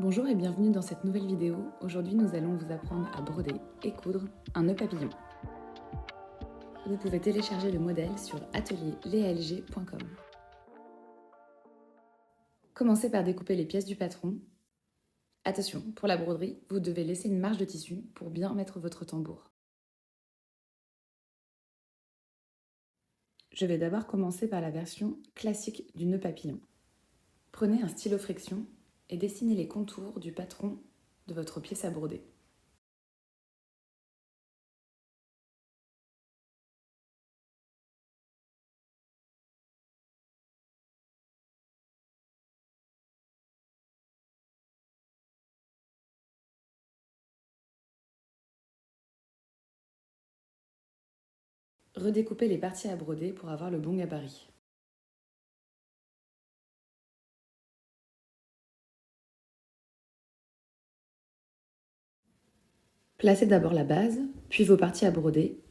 Bonjour et bienvenue dans cette nouvelle vidéo. Aujourd'hui, nous allons vous apprendre à broder et coudre un nœud papillon. Vous pouvez télécharger le modèle sur atelierlealg.com. Commencez par découper les pièces du patron. Attention, pour la broderie, vous devez laisser une marge de tissu pour bien mettre votre tambour. Je vais d'abord commencer par la version classique du nœud papillon. Prenez un stylo friction et dessinez les contours du patron de votre pièce à broder. Redécoupez les parties à broder pour avoir le bon gabarit. Placez d'abord la base, puis vos parties à broder.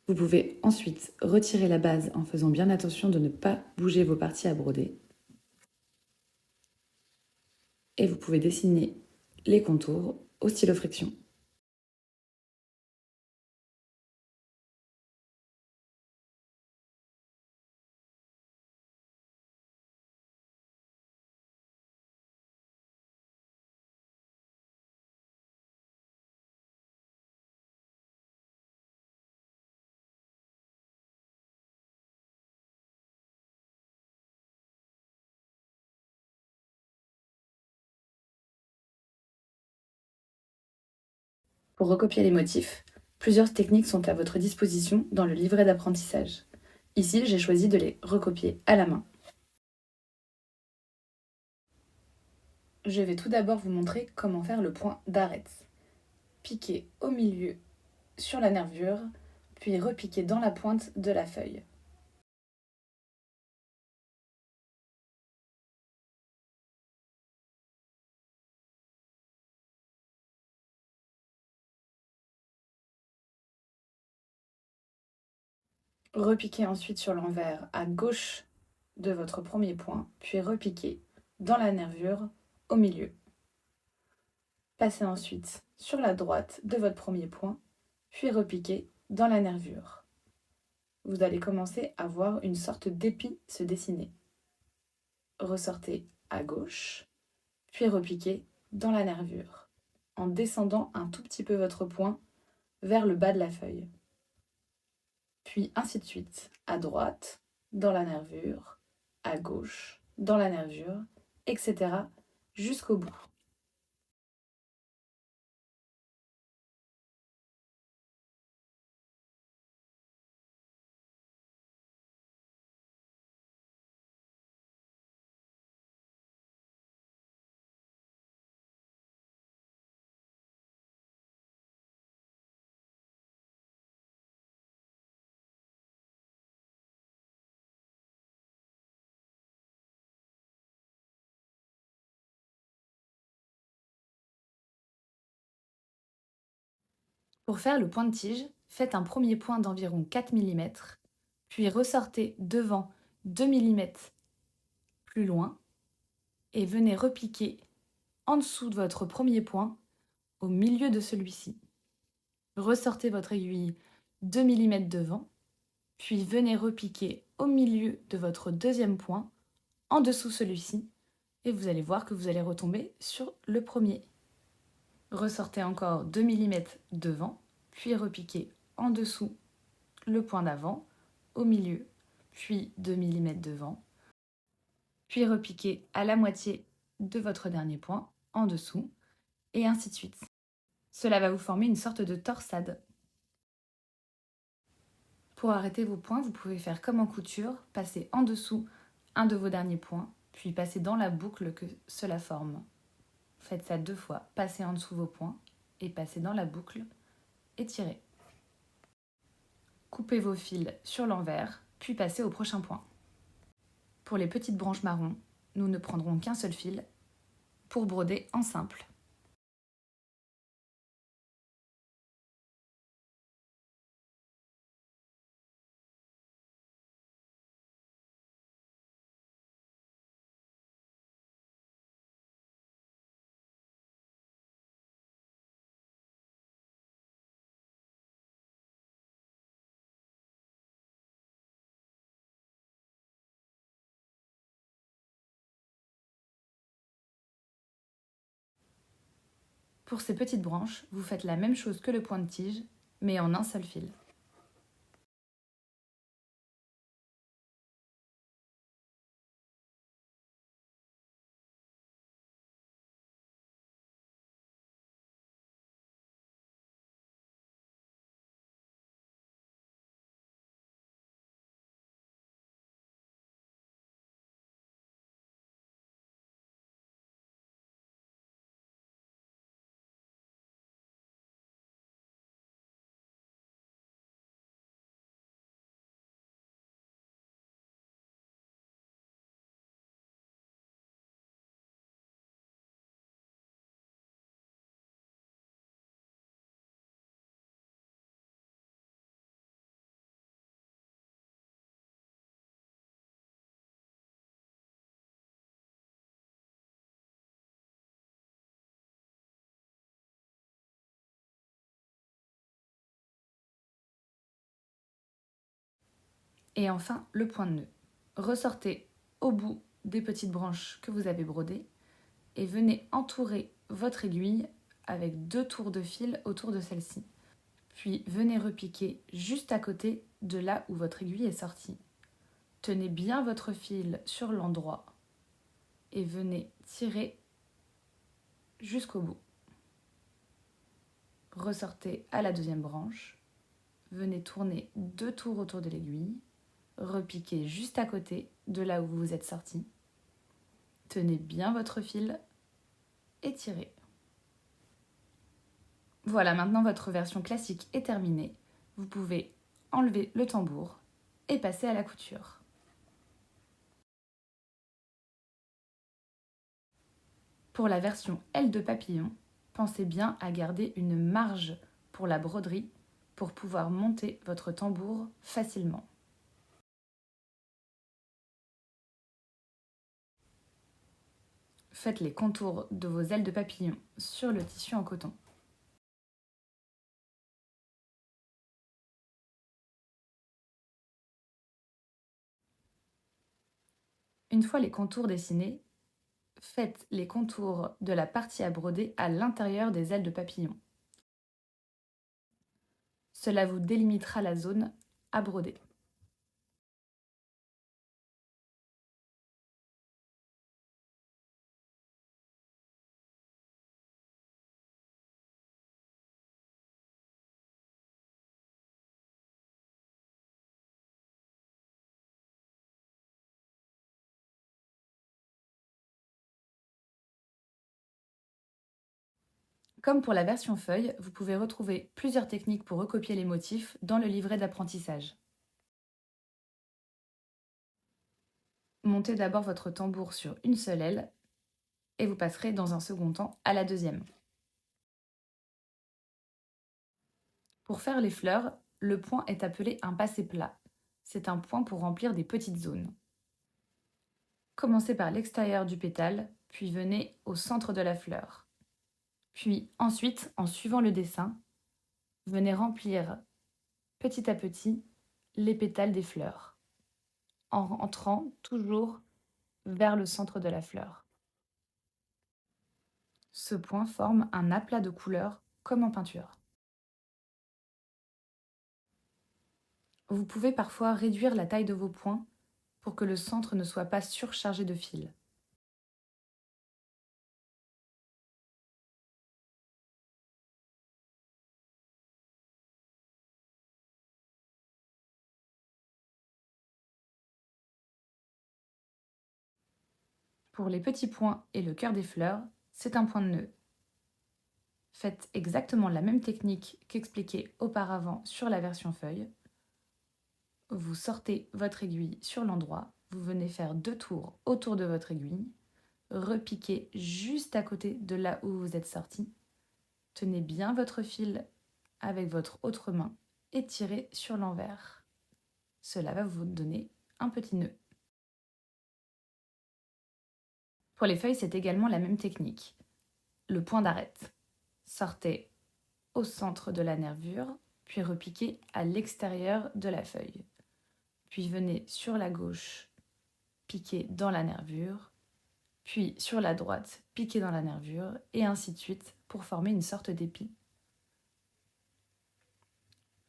Vous pouvez ensuite retirer la base en faisant bien attention de ne pas bouger vos parties à broder. Et vous pouvez dessiner les contours au stylo friction. Pour recopier les motifs, plusieurs techniques sont à votre disposition dans le livret d'apprentissage. Ici, j'ai choisi de les recopier à la main. Je vais tout d'abord vous montrer comment faire le point d'arête. Piquez au milieu sur la nervure, puis repiquez dans la pointe de la feuille. Repiquez ensuite sur l'envers à gauche de votre premier point, puis repiquez dans la nervure au milieu. Passez ensuite sur la droite de votre premier point, puis repiquez dans la nervure. Vous allez commencer à voir une sorte d'épi se dessiner. Ressortez à gauche, puis repiquez dans la nervure, en descendant un tout petit peu votre point vers le bas de la feuille. Puis ainsi de suite, à droite, dans la nervure, à gauche, dans la nervure, etc. jusqu'au bout. Pour faire le point de tige, faites un premier point d'environ 4 mm, puis ressortez devant 2 mm plus loin et venez repiquer en dessous de votre premier point au milieu de celui-ci. Ressortez votre aiguille 2 mm devant, puis venez repiquer au milieu de votre deuxième point en dessous celui-ci et vous allez voir que vous allez retomber sur le premier. Ressortez encore 2 mm devant, puis repiquez en dessous le point d'avant, au milieu, puis 2 mm devant, puis repiquez à la moitié de votre dernier point en dessous, et ainsi de suite. Cela va vous former une sorte de torsade. Pour arrêter vos points, vous pouvez faire comme en couture, passer en dessous un de vos derniers points, puis passer dans la boucle que cela forme. Faites ça 2 fois, passez en dessous vos points, et passez dans la boucle, et tirez. Coupez vos fils sur l'envers, puis passez au prochain point. Pour les petites branches marron, nous ne prendrons qu'un seul fil pour broder en simple. Pour ces petites branches, vous faites la même chose que le point de tige, mais en un seul fil. Et enfin, le point de nœud. Ressortez au bout des petites branches que vous avez brodées et venez entourer votre aiguille avec 2 tours de fil autour de celle-ci. Puis venez repiquer juste à côté de là où votre aiguille est sortie. Tenez bien votre fil sur l'endroit et venez tirer jusqu'au bout. Ressortez à la deuxième branche, venez tourner 2 tours autour de l'aiguille, repiquez juste à côté de là où vous vous êtes sorti. Tenez bien votre fil et tirez. Voilà, maintenant votre version classique est terminée. Vous pouvez enlever le tambour et passer à la couture. Pour la version aile de papillon, pensez bien à garder une marge pour la broderie pour pouvoir monter votre tambour facilement. Faites les contours de vos ailes de papillon sur le tissu en coton. Une fois les contours dessinés, faites les contours de la partie à broder à l'intérieur des ailes de papillon. Cela vous délimitera la zone à broder. Comme pour la version feuille, vous pouvez retrouver plusieurs techniques pour recopier les motifs dans le livret d'apprentissage. Montez d'abord votre tambour sur une seule aile et vous passerez dans un second temps à la deuxième. Pour faire les fleurs, le point est appelé un passé plat. C'est un point pour remplir des petites zones. Commencez par l'extérieur du pétale, puis venez au centre de la fleur. Puis ensuite, en suivant le dessin, venez remplir petit à petit les pétales des fleurs, en rentrant toujours vers le centre de la fleur. Ce point forme un aplat de couleurs comme en peinture. Vous pouvez parfois réduire la taille de vos points pour que le centre ne soit pas surchargé de fils. Pour les petits points et le cœur des fleurs, c'est un point de nœud. Faites exactement la même technique qu'expliquée auparavant sur la version feuille. Vous sortez votre aiguille sur l'endroit, vous venez faire 2 tours autour de votre aiguille, repiquez juste à côté de là où vous êtes sorti, tenez bien votre fil avec votre autre main et tirez sur l'envers. Cela va vous donner un petit nœud. Pour les feuilles, c'est également la même technique. Le point d'arête. Sortez au centre de la nervure, puis repiquez à l'extérieur de la feuille. Puis venez sur la gauche, piquer dans la nervure, puis sur la droite, piquer dans la nervure, et ainsi de suite pour former une sorte d'épi.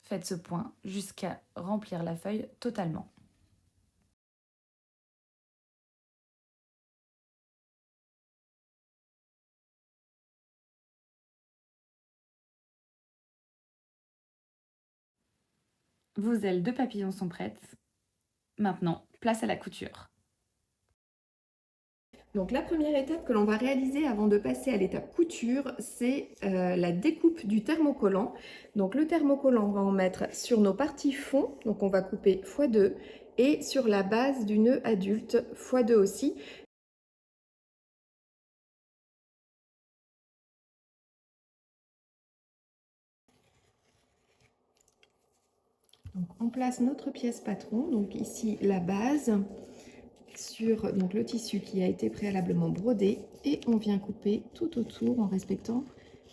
Faites ce point jusqu'à remplir la feuille totalement. Vos ailes de papillon sont prêtes. Maintenant, place à la couture. Donc la première étape que l'on va réaliser avant de passer à l'étape couture, c'est la découpe du thermocollant. Donc le thermocollant, on va en mettre sur nos parties fond, donc on va couper x2, et sur la base du nœud adulte x2 aussi. Donc on place notre pièce patron, donc ici la base, sur donc, le tissu qui a été préalablement brodé, et on vient couper tout autour en respectant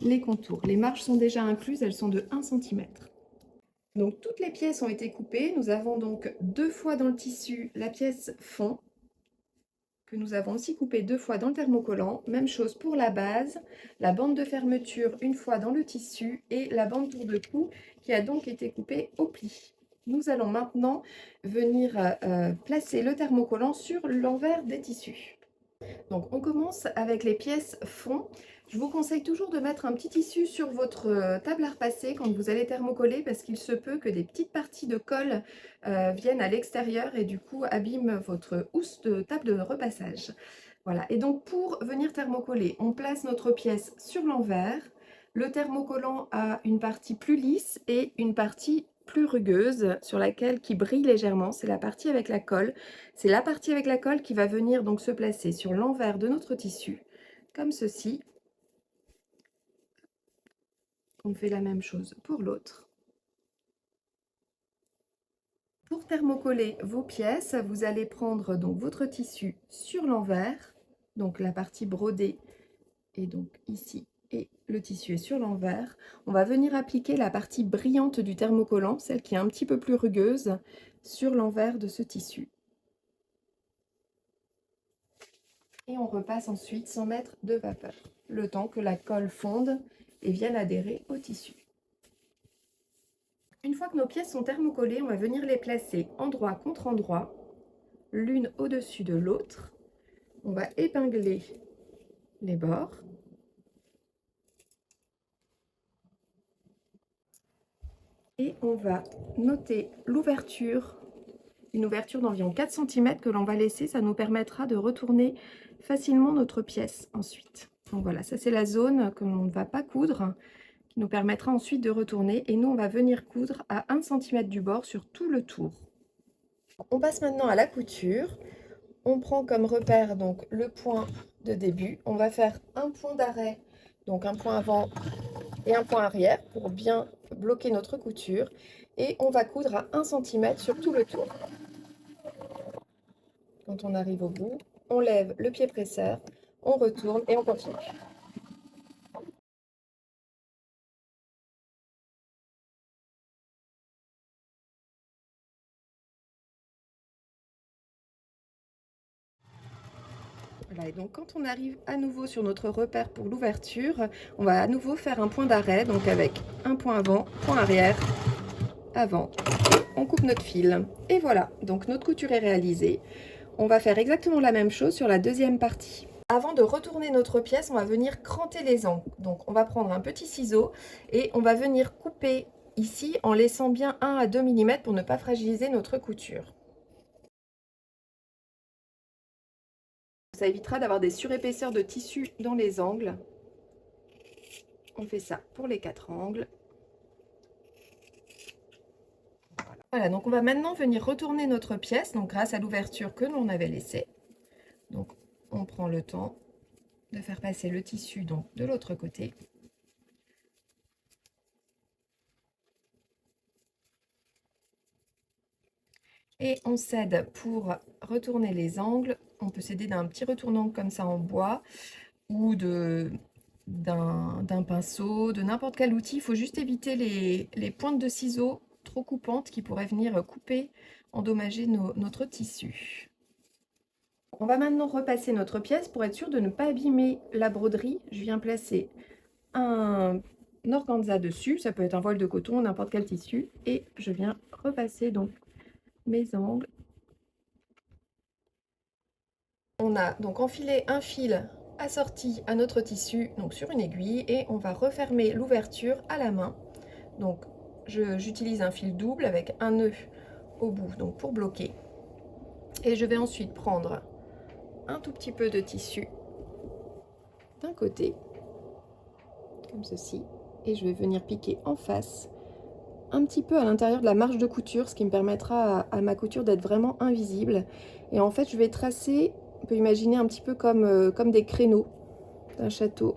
les contours. Les marges sont déjà incluses, elles sont de 1 cm. Donc toutes les pièces ont été coupées. Nous avons donc 2 fois dans le tissu la pièce fond, que nous avons aussi coupée 2 fois dans le thermocollant. Même chose pour la base, la bande de fermeture une fois dans le tissu et la bande tour de cou qui a donc été coupée au pli. Nous allons maintenant venir placer le thermocollant sur l'envers des tissus. Donc on commence avec les pièces fond. Je vous conseille toujours de mettre un petit tissu sur votre table à repasser quand vous allez thermocoller, parce qu'il se peut que des petites parties de colle viennent à l'extérieur et du coup abîment votre housse de table de repassage. Voilà, et donc pour venir thermocoller, on place notre pièce sur l'envers. Le thermocollant a une partie plus lisse et une partie plus rugueuse sur laquelle qui brille légèrement, c'est la partie avec la colle. C'est la partie avec la colle qui va venir donc se placer sur l'envers de notre tissu, comme ceci. On fait la même chose pour l'autre. Pour thermocoller vos pièces, vous allez prendre donc votre tissu sur l'envers, donc la partie brodée est donc ici et le tissu est sur l'envers. On va venir appliquer la partie brillante du thermocollant, celle qui est un petit peu plus rugueuse, sur l'envers de ce tissu. Et on repasse ensuite sans mettre de vapeur, le temps que la colle fonde et vienne adhérer au tissu. Une fois que nos pièces sont thermocollées, on va venir les placer endroit contre endroit, l'une au-dessus de l'autre. On va épingler les bords. Et on va noter l'ouverture, une ouverture d'environ 4 cm que l'on va laisser. Ça nous permettra de retourner facilement notre pièce ensuite. Donc voilà, ça c'est la zone que l'on ne va pas coudre, qui nous permettra ensuite de retourner. Et nous, on va venir coudre à 1 cm du bord sur tout le tour. On passe maintenant à la couture. On prend comme repère donc le point de début. On va faire un point d'arrêt, donc un point avant et un point arrière pour bien bloquer notre couture. Et on va coudre à 1 cm sur tout le tour. Quand on arrive au bout, on lève le pied presseur, on retourne et on continue. Voilà, et donc quand on arrive à nouveau sur notre repère pour l'ouverture, on va à nouveau faire un point d'arrêt, donc avec un point avant, point arrière, avant, et on coupe notre fil. Et voilà, donc notre couture est réalisée. On va faire exactement la même chose sur la deuxième partie. Avant de retourner notre pièce, on va venir cranter les angles. Donc on va prendre un petit ciseau et on va venir couper ici en laissant bien 1 à 2 mm pour ne pas fragiliser notre couture. Ça évitera d'avoir des surépaisseurs de tissu dans les angles. On fait ça pour les 4 angles. Voilà, donc on va maintenant venir retourner notre pièce, donc grâce à l'ouverture que l'on avait laissée. Donc on prend le temps de faire passer le tissu donc de l'autre côté. Et on s'aide pour retourner les angles. On peut s'aider d'un petit retournant comme ça en bois ou d'un pinceau, de n'importe quel outil. Il faut juste éviter les pointes de ciseaux trop coupantes qui pourraient venir couper, endommager notre tissu. On va maintenant repasser notre pièce pour être sûr de ne pas abîmer la broderie. Je viens placer un organza dessus, ça peut être un voile de coton, n'importe quel tissu, et je viens repasser donc mes angles. On a donc enfilé un fil assorti à notre tissu donc sur une aiguille et on va refermer l'ouverture à la main. Donc j'utilise un fil double avec un nœud au bout donc pour bloquer. Et je vais ensuite prendre un tout petit peu de tissu d'un côté, comme ceci, et je vais venir piquer en face, un petit peu à l'intérieur de la marge de couture, ce qui me permettra à ma couture d'être vraiment invisible. Et en fait, je vais tracer, on peut imaginer un petit peu comme des créneaux d'un château.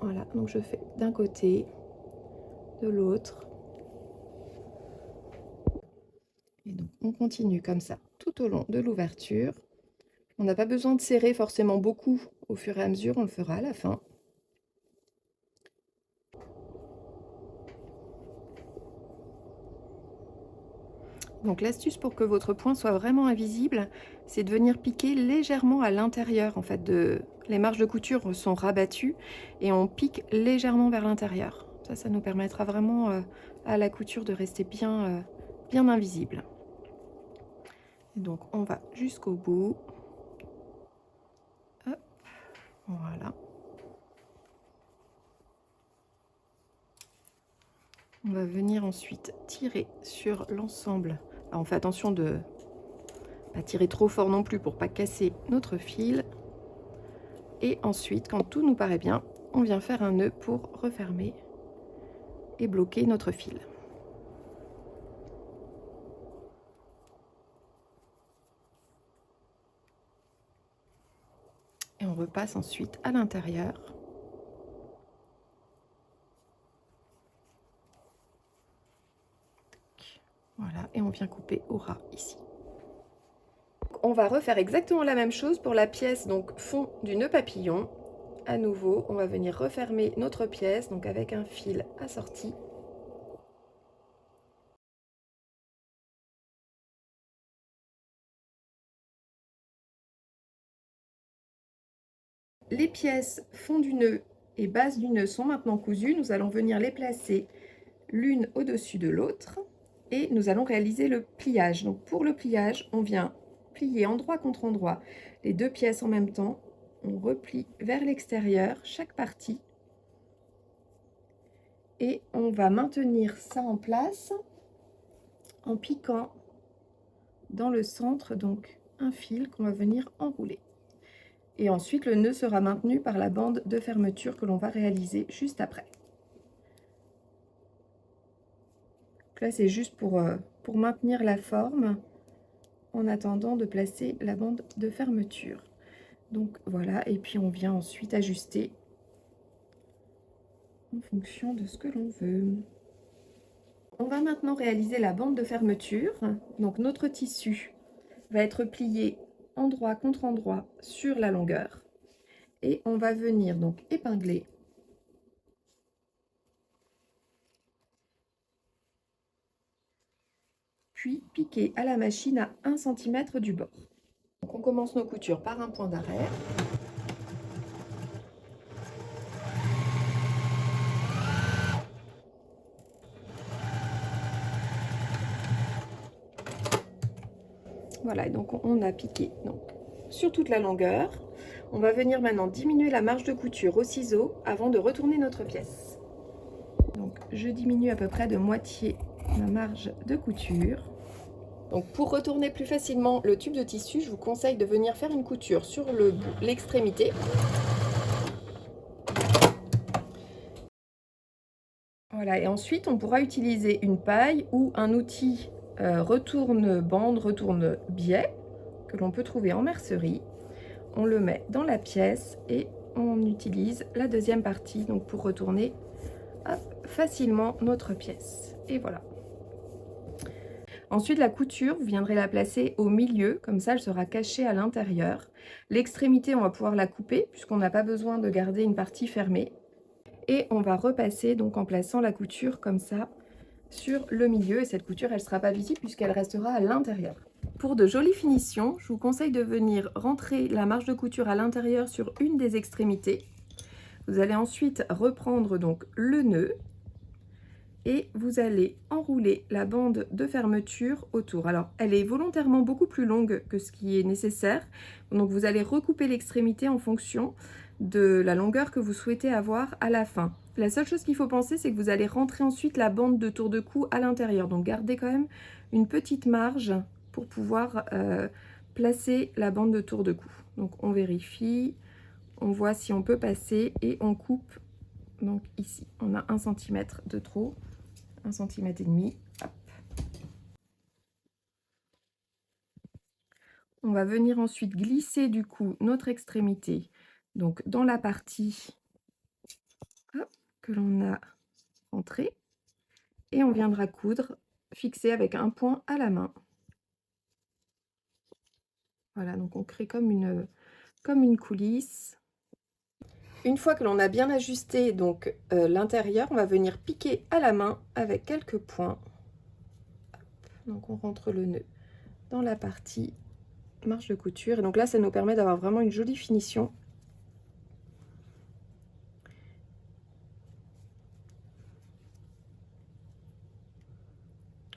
Voilà, donc je fais d'un côté, de l'autre. Et donc on continue comme ça tout au long de l'ouverture. On n'a pas besoin de serrer forcément beaucoup au fur et à mesure, on le fera à la fin. Donc l'astuce pour que votre point soit vraiment invisible, c'est de venir piquer légèrement à l'intérieur. En fait, les marges de couture sont rabattues et on pique légèrement vers l'intérieur. Ça nous permettra vraiment à la couture de rester bien invisible. Et donc on va jusqu'au bout. Hop, voilà. On va venir ensuite tirer sur l'ensemble. On fait attention de ne pas tirer trop fort non plus pour ne pas casser notre fil. Et ensuite, quand tout nous paraît bien, on vient faire un nœud pour refermer et bloquer notre fil. Et on repasse ensuite à l'intérieur. Voilà, et on vient couper au ras ici. On va refaire exactement la même chose pour la pièce donc fond du nœud papillon. À nouveau, on va venir refermer notre pièce donc avec un fil assorti. Les pièces fond du nœud et base du nœud sont maintenant cousues. Nous allons venir les placer l'une au-dessus de l'autre et nous allons réaliser le pliage. Donc pour le pliage, on vient plier endroit contre endroit les deux pièces en même temps. On replie vers l'extérieur chaque partie et on va maintenir ça en place en piquant dans le centre donc un fil qu'on va venir enrouler. Et ensuite, le nœud sera maintenu par la bande de fermeture que l'on va réaliser juste après. Donc là, c'est juste pour maintenir la forme en attendant de placer la bande de fermeture. Donc voilà, et puis on vient ensuite ajuster en fonction de ce que l'on veut. On va maintenant réaliser la bande de fermeture. Donc notre tissu va être plié endroit contre endroit sur la longueur. Et on va venir donc épingler puis piquer à la machine à 1 cm du bord. Donc on commence nos coutures par un point d'arrêt. Voilà, et donc on a piqué donc, sur toute la longueur. On va venir maintenant diminuer la marge de couture au ciseau avant de retourner notre pièce. Donc je diminue à peu près de moitié ma marge de couture. Donc pour retourner plus facilement le tube de tissu, je vous conseille de venir faire une couture sur l'extrémité. Voilà, et ensuite on pourra utiliser une paille ou un outil retourne-bande, retourne-biais que l'on peut trouver en mercerie. On le met dans la pièce et on utilise la deuxième partie donc pour retourner facilement notre pièce. Et voilà. Ensuite, la couture, vous viendrez la placer au milieu, comme ça elle sera cachée à l'intérieur. L'extrémité, on va pouvoir la couper puisqu'on n'a pas besoin de garder une partie fermée. Et on va repasser donc en plaçant la couture comme ça sur le milieu. Et cette couture, elle ne sera pas visible puisqu'elle restera à l'intérieur. Pour de jolies finitions, je vous conseille de venir rentrer la marge de couture à l'intérieur sur une des extrémités. Vous allez ensuite reprendre donc le nœud et vous allez enrouler la bande de fermeture autour. Alors, elle est volontairement beaucoup plus longue que ce qui est nécessaire. Donc, vous allez recouper l'extrémité en fonction de la longueur que vous souhaitez avoir à la fin. La seule chose qu'il faut penser, c'est que vous allez rentrer ensuite la bande de tour de cou à l'intérieur. Donc, gardez quand même une petite marge pour pouvoir placer la bande de tour de cou. Donc, on vérifie, on voit si on peut passer et on coupe. Donc, ici, on a 1 cm de trop. 1,5 cm. Hop. On va venir ensuite glisser du coup notre extrémité donc dans la partie hop, que l'on a rentrée et on viendra coudre fixé avec un point à la main. Voilà, donc on crée comme une coulisse. Une fois que l'on a bien ajusté donc l'intérieur, on va venir piquer à la main avec quelques points. Hop. Donc on rentre le nœud dans la partie marge de couture et donc là ça nous permet d'avoir vraiment une jolie finition.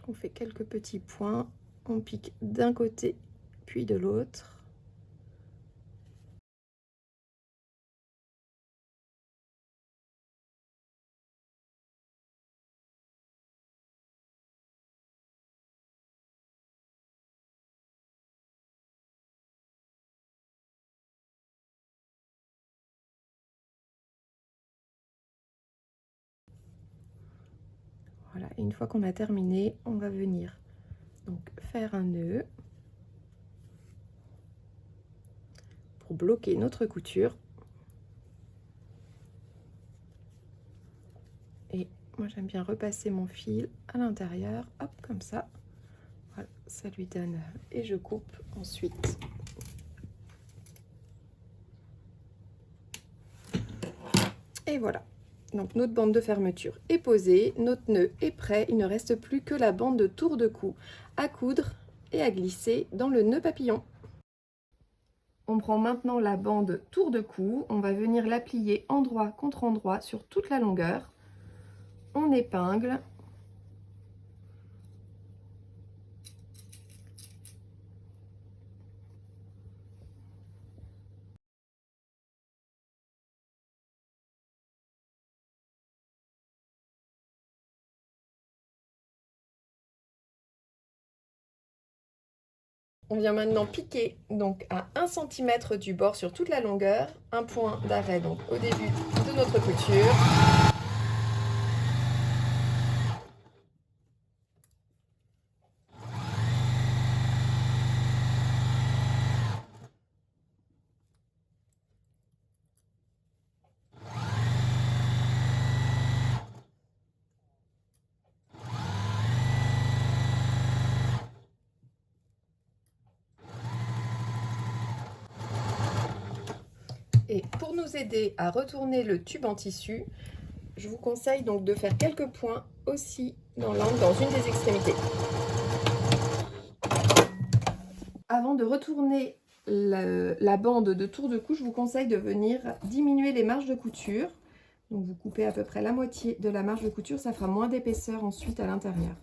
On fait quelques petits points, on pique d'un côté puis de l'autre. Voilà, et une fois qu'on a terminé, on va venir donc faire un nœud pour bloquer notre couture. Et moi j'aime bien repasser mon fil à l'intérieur, hop, comme ça. Voilà, ça lui donne, et je coupe ensuite. Et voilà, donc notre bande de fermeture est posée, notre nœud est prêt, il ne reste plus que la bande de tour de cou à coudre et à glisser dans le nœud papillon. On prend maintenant la bande tour de cou, on va venir la plier endroit contre endroit sur toute la longueur. On épingle. On vient maintenant piquer donc à 1 cm du bord sur toute la longueur, un point d'arrêt donc au début de notre couture. Et pour nous aider à retourner le tube en tissu, je vous conseille donc de faire quelques points aussi dans l'angle, dans une des extrémités. Avant de retourner la bande de tour de cou, je vous conseille de venir diminuer les marges de couture. Donc vous coupez à peu près la moitié de la marge de couture, ça fera moins d'épaisseur ensuite à l'intérieur.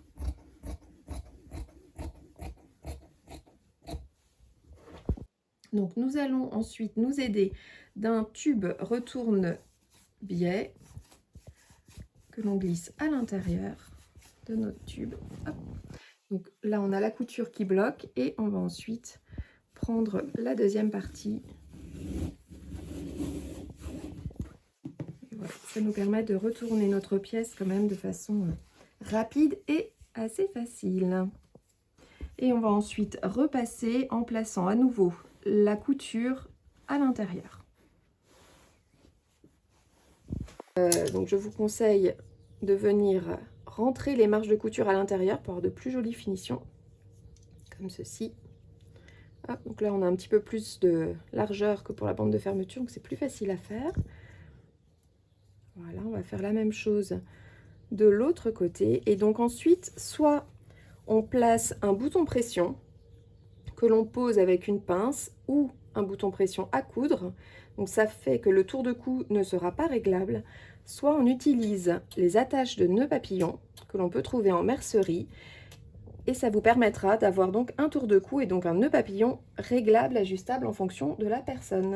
Donc nous allons ensuite nous aider d'un tube retourne-biais que l'on glisse à l'intérieur de notre tube. Hop. Donc là on a la couture qui bloque et on va ensuite prendre la deuxième partie. Et voilà, ça nous permet de retourner notre pièce quand même de façon rapide et assez facile. Et on va ensuite repasser en plaçant à nouveau la couture à l'intérieur. Donc je vous conseille de venir rentrer les marges de couture à l'intérieur pour avoir de plus jolies finitions, comme ceci. Hop, donc là on a un petit peu plus de largeur que pour la bande de fermeture, donc c'est plus facile à faire. Voilà, on va faire la même chose de l'autre côté. Et donc ensuite, soit on place un bouton pression que l'on pose avec une pince ou un bouton pression à coudre, donc ça fait que le tour de cou ne sera pas réglable, soit on utilise les attaches de nœuds papillons que l'on peut trouver en mercerie, et ça vous permettra d'avoir donc un tour de cou et donc un nœud papillon réglable, ajustable en fonction de la personne.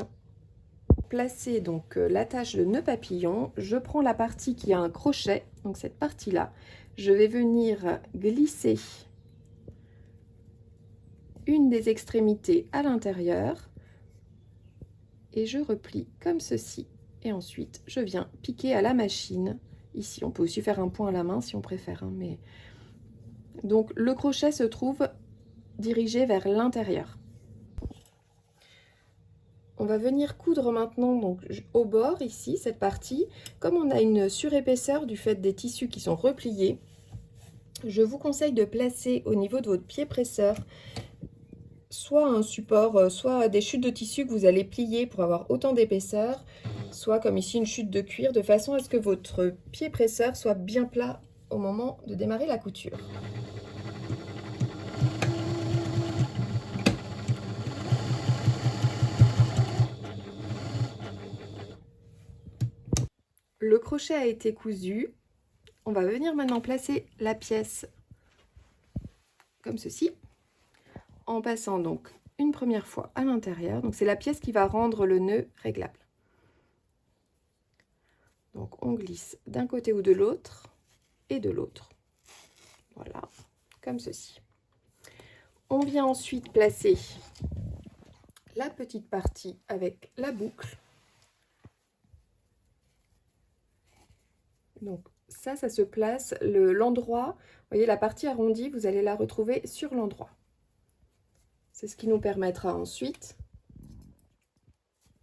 Placer donc l'attache de nœud papillon, je prends la partie qui a un crochet, donc cette partie-là, je vais venir glisser une des extrémités à l'intérieur et je replie comme ceci. Et ensuite, je viens piquer à la machine. Ici, on peut aussi faire un point à la main si on préfère, hein, mais... Donc, le crochet se trouve dirigé vers l'intérieur. On va venir coudre maintenant donc, au bord, ici, cette partie. Comme on a une surépaisseur du fait des tissus qui sont repliés, je vous conseille de placer au niveau de votre pied presseur soit un support, soit des chutes de tissu que vous allez plier pour avoir autant d'épaisseur, soit comme ici une chute de cuir, de façon à ce que votre pied presseur soit bien plat au moment de démarrer la couture. Le crochet a été cousu. On va venir maintenant placer la pièce comme ceci, en passant donc une première fois à l'intérieur. Donc c'est la pièce qui va rendre le nœud réglable. Donc on glisse d'un côté ou de l'autre et de l'autre. Voilà, comme ceci. On vient ensuite placer la petite partie avec la boucle. Donc ça se place, l'endroit, vous voyez la partie arrondie, vous allez la retrouver sur l'endroit. C'est ce qui nous permettra ensuite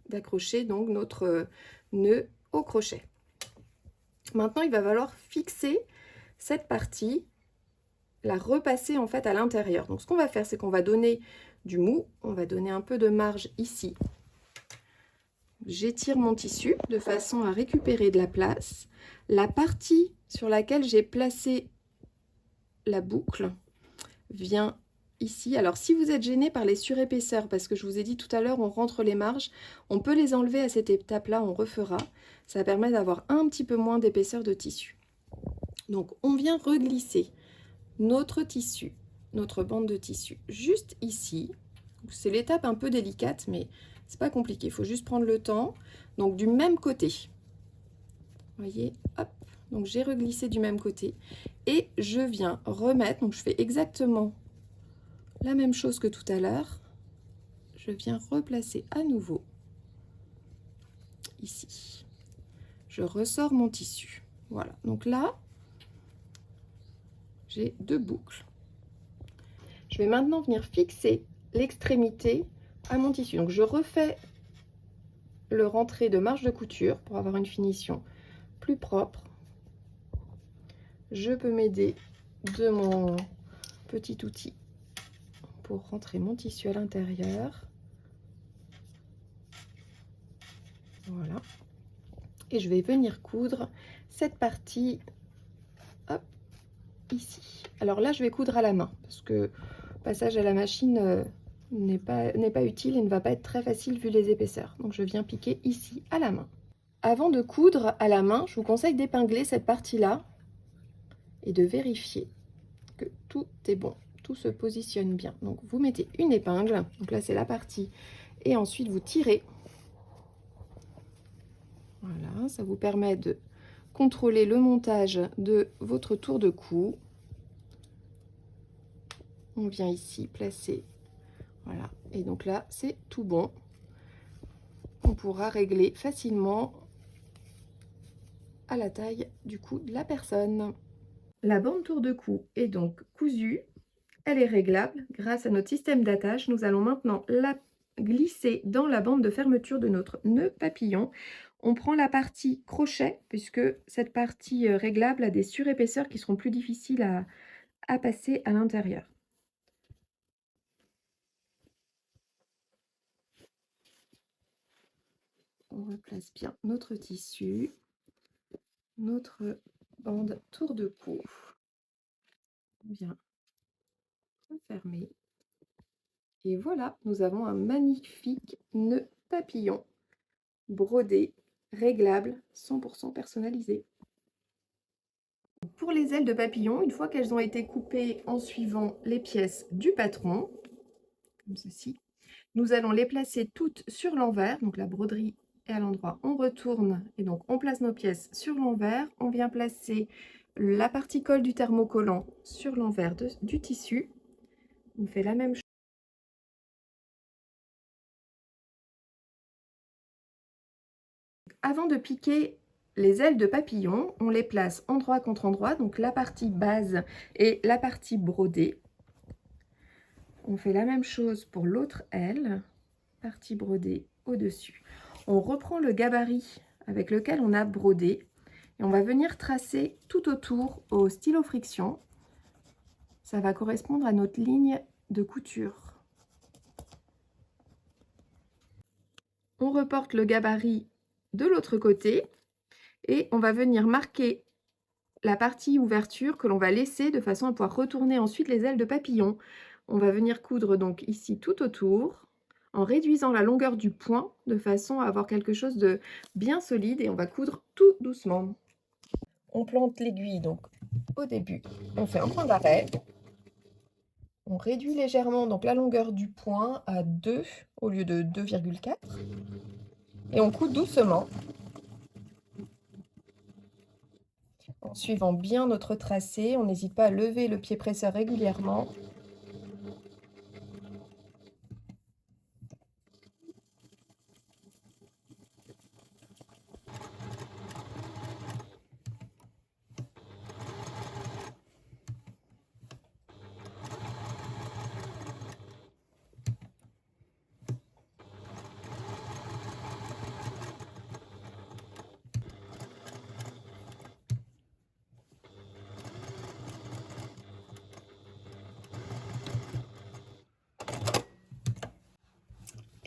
d'accrocher donc notre nœud au crochet. Maintenant, il va falloir fixer cette partie, la repasser en fait à l'intérieur. Donc ce qu'on va faire, c'est qu'on va donner du mou, on va donner un peu de marge ici. J'étire mon tissu de façon à récupérer de la place. La partie sur laquelle j'ai placé la boucle vient ici. Alors si vous êtes gêné par les surépaisseurs, parce que je vous ai dit tout à l'heure, on rentre les marges, on peut les enlever à cette étape-là, on refera. Ça permet d'avoir un petit peu moins d'épaisseur de tissu. Donc on vient reglisser notre tissu, notre bande de tissu, juste ici. C'est l'étape un peu délicate, mais c'est pas compliqué, il faut juste prendre le temps. Donc du même côté, vous voyez, hop, donc j'ai reglissé du même côté et je viens remettre, donc je fais exactement la même chose que tout à l'heure. Je viens replacer à nouveau ici. Je ressors mon tissu. Voilà, donc là, j'ai deux boucles. Je vais maintenant venir fixer l'extrémité à mon tissu. Donc je refais le rentré de marge de couture pour avoir une finition plus propre. Je peux m'aider de mon petit outil pour rentrer mon tissu à l'intérieur. Voilà. Et je vais venir coudre cette partie, hop, ici. Alors là, je vais coudre à la main parce que passage à la machine n'est pas utile et ne va pas être très facile vu les épaisseurs. Donc je viens piquer ici à la main. Avant de coudre à la main, je vous conseille d'épingler cette partie-là et de vérifier que tout est bon, tout se positionne bien. Donc vous mettez une épingle, donc là c'est la partie, et ensuite vous tirez. Voilà, ça vous permet de contrôler le montage de votre tour de cou. On vient ici placer, voilà, et donc là c'est tout bon. On pourra régler facilement à la taille du cou de la personne. La bande tour de cou est donc cousue, elle est réglable grâce à notre système d'attache. Nous allons maintenant la glisser dans la bande de fermeture de notre nœud papillon. On prend la partie crochet puisque cette partie réglable a des surépaisseurs qui seront plus difficiles à passer à l'intérieur. On replace bien notre tissu, notre bande tour de cou. On vient refermer. Et voilà, nous avons un magnifique nœud papillon brodé, réglable, 100% personnalisé. Pour les ailes de papillon, une fois qu'elles ont été coupées en suivant les pièces du patron, comme ceci, nous allons les placer toutes sur l'envers. Donc la broderie est à l'endroit, on retourne et donc on place nos pièces sur l'envers. On vient placer la partie colle du thermocollant sur l'envers du tissu. On fait la même chose. Avant de piquer les ailes de papillon, on les place endroit contre endroit, donc la partie base et la partie brodée. On fait la même chose pour l'autre aile, partie brodée au-dessus. On reprend le gabarit avec lequel on a brodé et on va venir tracer tout autour au stylo friction. Ça va correspondre à notre ligne de couture. On reporte le gabarit de l'autre côté et on va venir marquer la partie ouverture que l'on va laisser de façon à pouvoir retourner ensuite les ailes de papillon. On va venir coudre donc ici tout autour en réduisant la longueur du point de façon à avoir quelque chose de bien solide et on va coudre tout doucement. On plante l'aiguille donc au début, on fait un point d'arrêt. On réduit légèrement donc la longueur du point à 2 au lieu de 2,4 et on coud doucement en suivant bien notre tracé. On n'hésite pas à lever le pied presseur régulièrement.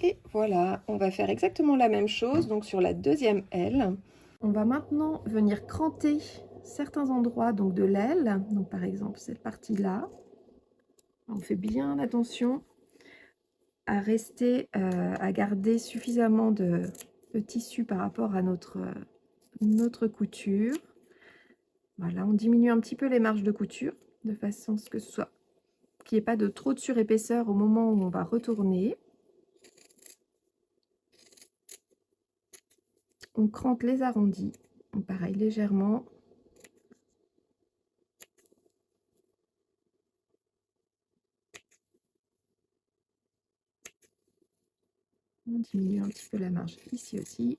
Et voilà, on va faire exactement la même chose donc sur la deuxième aile. On va maintenant venir cranter certains endroits donc de l'aile, donc par exemple cette partie-là. On fait bien attention à rester, à garder suffisamment de tissu par rapport à notre couture. Voilà, on diminue un petit peu les marges de couture de façon à ce que ce soit qu'il n'y ait pas de trop de surépaisseur au moment où on va retourner. On crante les arrondis, pareil légèrement. On diminue un petit peu la marge ici aussi.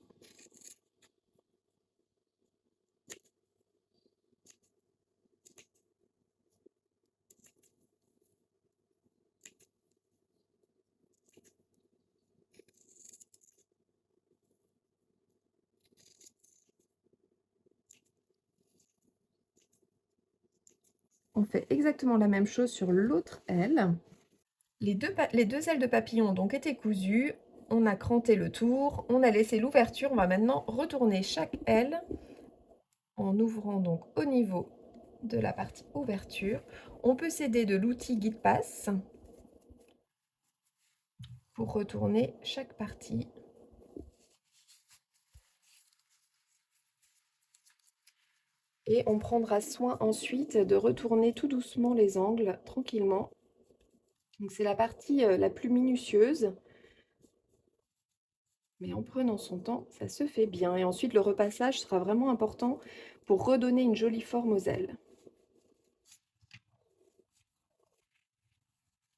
On fait exactement la même chose sur l'autre aile. Les deux ailes de papillon ont donc été cousues. On a cranté le tour, on a laissé l'ouverture. On va maintenant retourner chaque aile en ouvrant donc au niveau de la partie ouverture. On peut s'aider de l'outil guide passe pour retourner chaque partie. Et on prendra soin ensuite de retourner tout doucement les angles, tranquillement. Donc c'est la partie la plus minutieuse. Mais en prenant son temps, ça se fait bien. Et ensuite, le repassage sera vraiment important pour redonner une jolie forme aux ailes.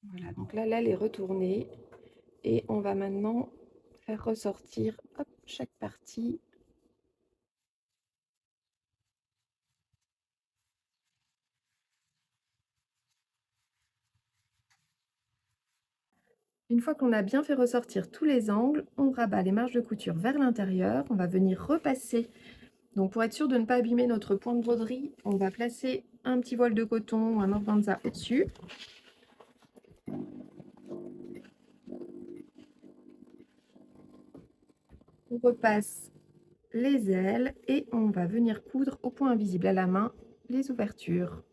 Voilà, donc là, l'aile est retournée. Et on va maintenant faire ressortir hop, chaque partie. Une fois qu'on a bien fait ressortir tous les angles, on rabat les marges de couture vers l'intérieur. On va venir repasser. Donc pour être sûr de ne pas abîmer notre point de broderie, on va placer un petit voile de coton ou un organza au-dessus. On repasse les ailes et on va venir coudre au point invisible à la main les ouvertures.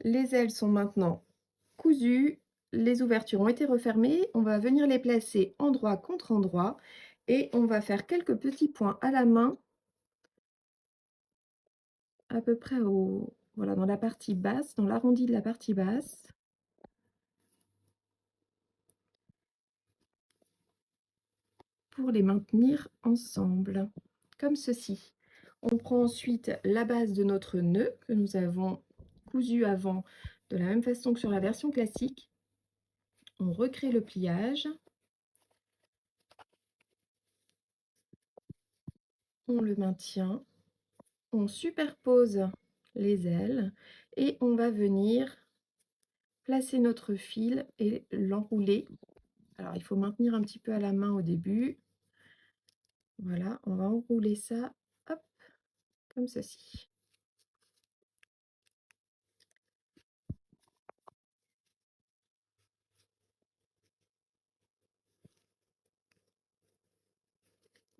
Les ailes sont maintenant cousues, les ouvertures ont été refermées, on va venir les placer endroit contre endroit et on va faire quelques petits points à la main à peu près voilà, dans la partie basse, dans l'arrondi de la partie basse. Pour les maintenir ensemble, comme ceci. On prend ensuite la base de notre nœud que nous avons cousu avant, de la même façon que sur la version classique. On recrée le pliage. On le maintient. On superpose les ailes et on va venir placer notre fil et l'enrouler. Alors, il faut maintenir un petit peu à la main au début. Voilà, on va enrouler ça, hop, comme ceci.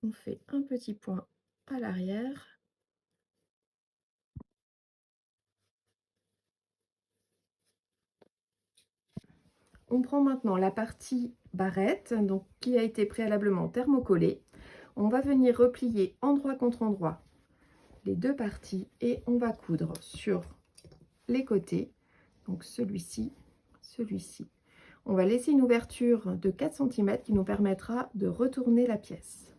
On fait un petit point à l'arrière. On prend maintenant la partie barrette, donc qui a été préalablement thermocollée. On va venir replier endroit contre endroit les deux parties et on va coudre sur les côtés, donc celui-ci, celui-ci. On va laisser une ouverture de 4 cm qui nous permettra de retourner la pièce.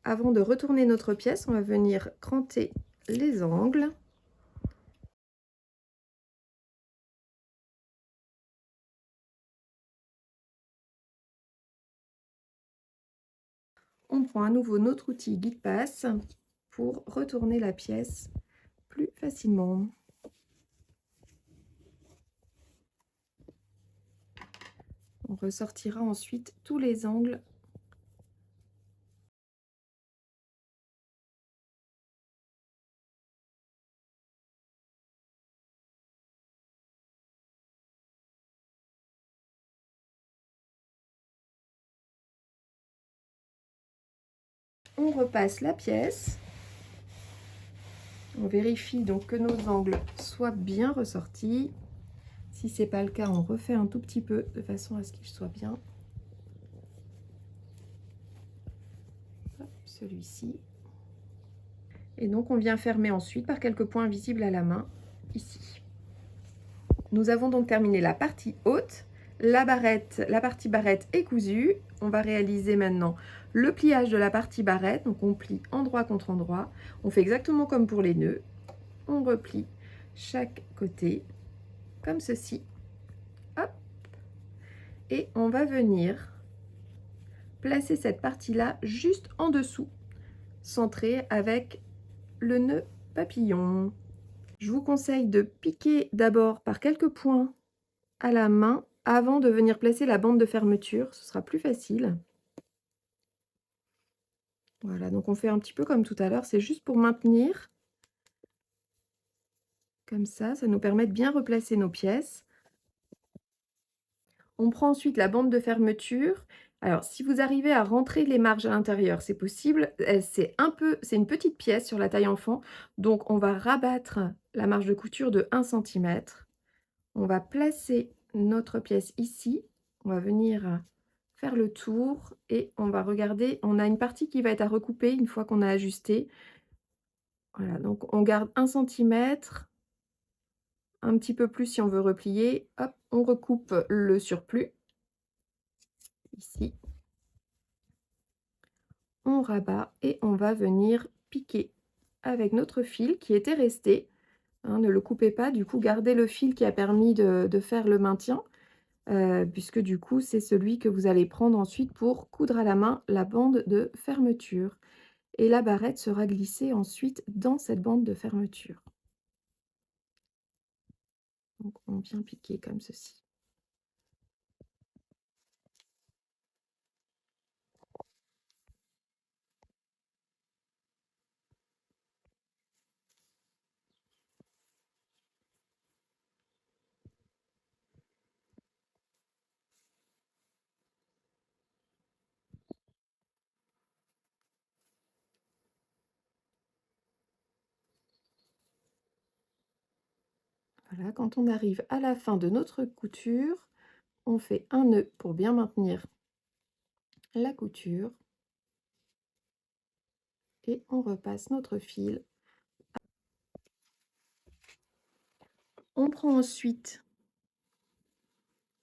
Avant de retourner notre pièce, on va venir cranter les angles. On prend à nouveau notre outil guide-passe pour retourner la pièce plus facilement. On ressortira ensuite tous les angles. On repasse la pièce. On vérifie donc que nos angles soient bien ressortis. Si ce n'est pas le cas, on refait un tout petit peu de façon à ce qu'il soit bien. Celui-ci. Et donc on vient fermer ensuite par quelques points visibles à la main, ici. Nous avons donc terminé la partie haute. La partie barrette est cousue. On va réaliser maintenant le pliage de la partie barrette. Donc on plie endroit contre endroit. On fait exactement comme pour les nœuds. On replie chaque côté, comme ceci. Hop. Et on va venir placer cette partie-là juste en dessous, centrée avec le nœud papillon. Je vous conseille de piquer d'abord par quelques points à la main avant de venir placer la bande de fermeture, ce sera plus facile. Voilà, donc on fait un petit peu comme tout à l'heure, c'est juste pour maintenir. Comme ça nous permet de bien replacer nos pièces. On prend ensuite la bande de fermeture. Alors, si vous arrivez à rentrer les marges à l'intérieur, c'est possible. C'est une petite pièce sur la taille enfant, donc on va rabattre la marge de couture de 1 cm. On va placer notre pièce ici. On va venir faire le tour et on va regarder. On a une partie qui va être à recouper une fois qu'on a ajusté. Voilà, donc on garde 1 cm, un petit peu plus si on veut replier. Hop, on recoupe le surplus. Ici. On rabat et on va venir piquer avec notre fil qui était resté. Hein, ne le coupez pas, du coup gardez le fil qui a permis de faire le maintien, puisque du coup c'est celui que vous allez prendre ensuite pour coudre à la main la bande de fermeture. Et la barrette sera glissée ensuite dans cette bande de fermeture. Donc on vient piquer comme ceci. Voilà, quand on arrive à la fin de notre couture, on fait un nœud pour bien maintenir la couture et on repasse notre fil. On prend ensuite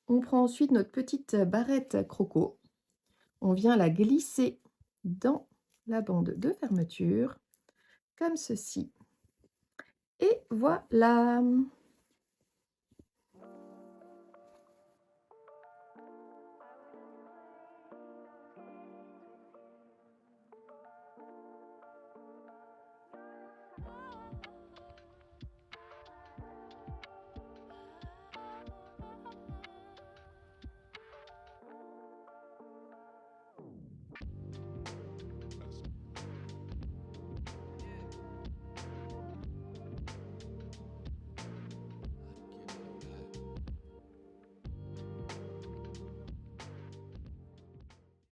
notre petite barrette croco. On vient la glisser dans la bande de fermeture, comme ceci. Et voilà!